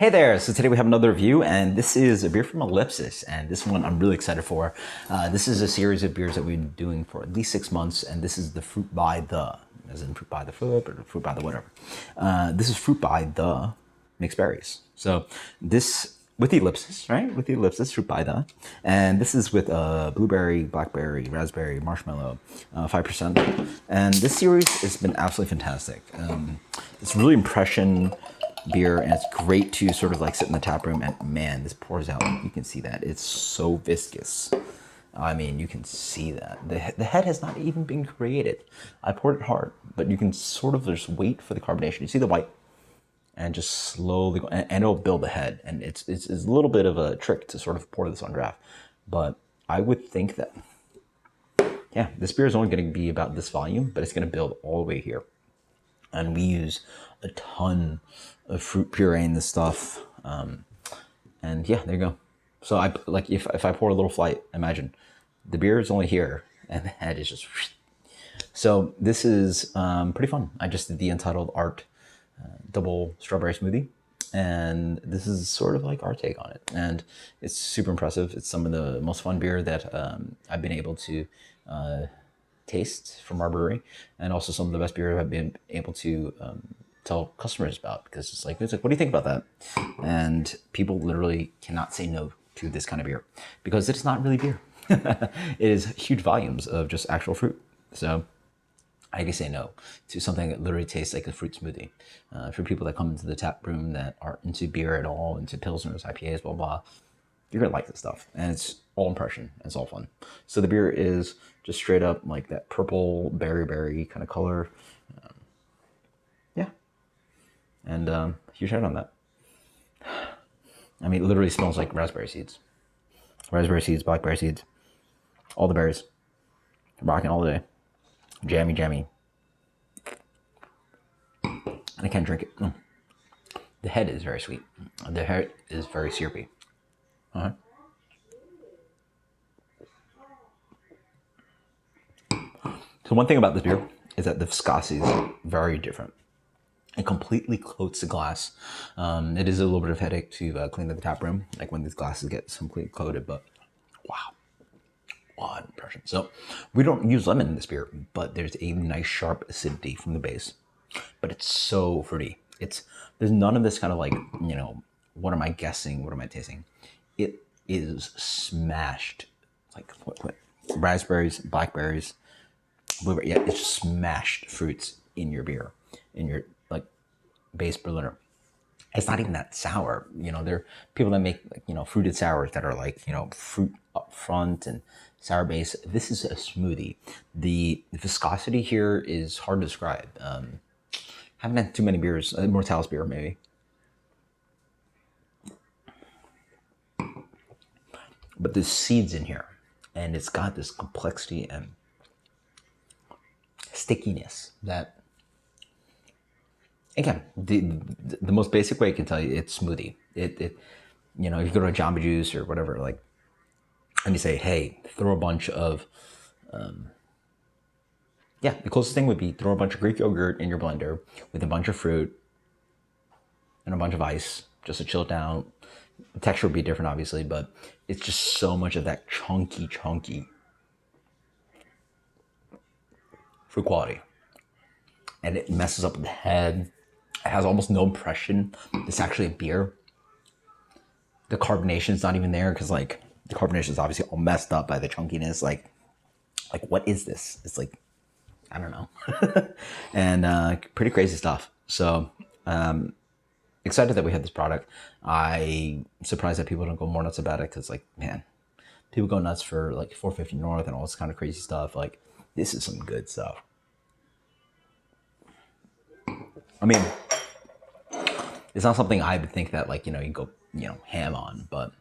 Hey there, so today we have another review, and this is a beer from Ellipsis, and this one I'm really excited for. This is a series of beers that we've been doing for at least 6 months, and this is the Fruit by the, as in fruit by the foot, or fruit by the whatever. This is Fruit by the mixed berries. So this, with the Ellipsis, right? With the Ellipsis, Fruit by the, and this is with blueberry, blackberry, raspberry, marshmallow, 5%. And this series has been absolutely fantastic. It's really impression beer, and it's great to sort of like sit in the tap room and man, this pours out. You can see that it's so viscous. I mean, you can see that the head has not even been created. I poured it hard, but you can sort of just wait for the carbonation. You see the white, and just slowly go, and it'll build the head. And it's a little bit of a trick to sort of pour this on draft, but I would think that yeah, this beer is only going to be about this volume, but it's going to build all the way here. And we use a ton of fruit puree in this stuff. And yeah, there you go. So I like if I pour a little flight, imagine the beer is only here and the head is just. So this is pretty fun. I just did the Untitled Art double strawberry smoothie, and this is sort of like our take on it. And it's super impressive. It's some of the most fun beer that I've been able to taste from our brewery, and also some of the best beer I've been able to tell customers about, because it's like, what do you think about that? And people literally cannot say no to this kind of beer because it's not really beer. It is huge volumes of just actual fruit. So I can say no to something that literally tastes like a fruit smoothie. For people that come into the tap room that aren't into beer at all, into Pilsners, IPAs, blah, blah, you're gonna like this stuff. And it's all impression, it's all fun. So the beer is just straight up like that purple berry kind of color. Yeah. And huge head on that. I mean, it literally smells like raspberry seeds. Raspberry seeds, blackberry seeds, all the berries. Rocking all day. Jammy. And I can't drink it. Mm. The head is very sweet. The head is very syrupy. Uh-huh. So one thing about this beer is that the viscosity is very different. It completely coats the glass. It is a little bit of a headache to clean the tap room, like when these glasses get completely coated, but wow, what impression. So we don't use lemon in this beer, but there's a nice sharp acidity from the base, but it's so fruity. There's none of this kind of like, what am I guessing? What am I tasting? It is smashed, like what raspberries, blackberries, blueberry. Yeah, it's just smashed fruits in your beer, in your like base Berliner. It's not even that sour. There are people that make like, fruited sours that are like, fruit up front and sour base. This is a smoothie. The viscosity here is hard to describe. Haven't had too many beers. Mortalis beer maybe. But there's seeds in here, and it's got this complexity and stickiness that, again, the most basic way I can tell you, it's smoothie. If you go to a Jamba Juice or whatever, like, and you say, hey, throw a bunch of, the closest thing would be throw a bunch of Greek yogurt in your blender with a bunch of fruit and a bunch of ice, just to chill it down. The texture would be different, obviously, but it's just so much of that chunky fruit quality. And it messes up the head. It has almost no impression. It's actually a beer. The carbonation is not even there, because like the carbonation is obviously all messed up by the chunkiness. Like what is this? It's like, I don't know. And pretty crazy stuff. So excited that we had this product. I'm surprised that people don't go more nuts about it, because like, man, people go nuts for like 450 North and all this kind of crazy stuff. Like, this is some good stuff. I mean, it's not something I would think that like, you go, ham on, but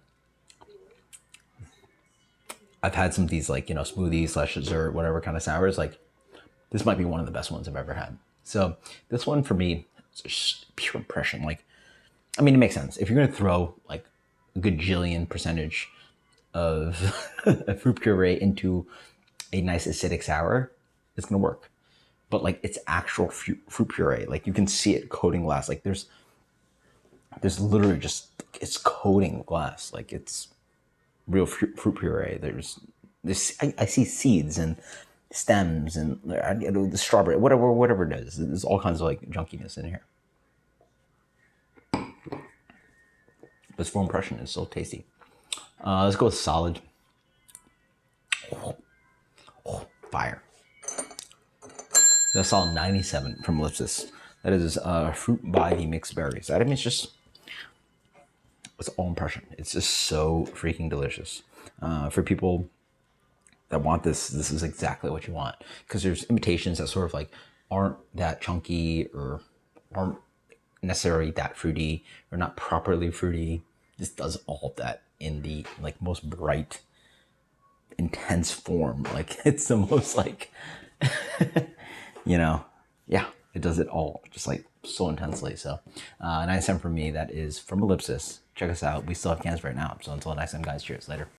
I've had some of these like, smoothies / dessert, whatever kind of sours. Like, this might be one of the best ones I've ever had. So this one for me, it's just pure impression. Like, I mean, it makes sense. If you're going to throw like a gajillion percentage of a fruit puree into a nice acidic sour, it's going to work. But like, it's actual fruit puree. Like, you can see it coating glass. Like, there's There's literally just, it's coating glass. Like it's real fruit puree. There's this, I see seeds and stems and the strawberry, whatever it is. There's all kinds of like junkiness in here. This full impression is so tasty. Let's go with solid. Fire. That's solid 97 from Ellipsis. That is fruit by the mixed berries. That, I mean, it's all impression. It's just so freaking delicious. For people that want this, this is exactly what you want. Because there's imitations that sort of like aren't that chunky or aren't necessarily that fruity or not properly fruity. This does all of that in the like most bright, intense form. Like it's the most like, you know, yeah, it does it all just like so intensely. So 97 for me. That is from Ellipsis. Check us out. We still have cans right now. So until next time, guys, cheers. Later.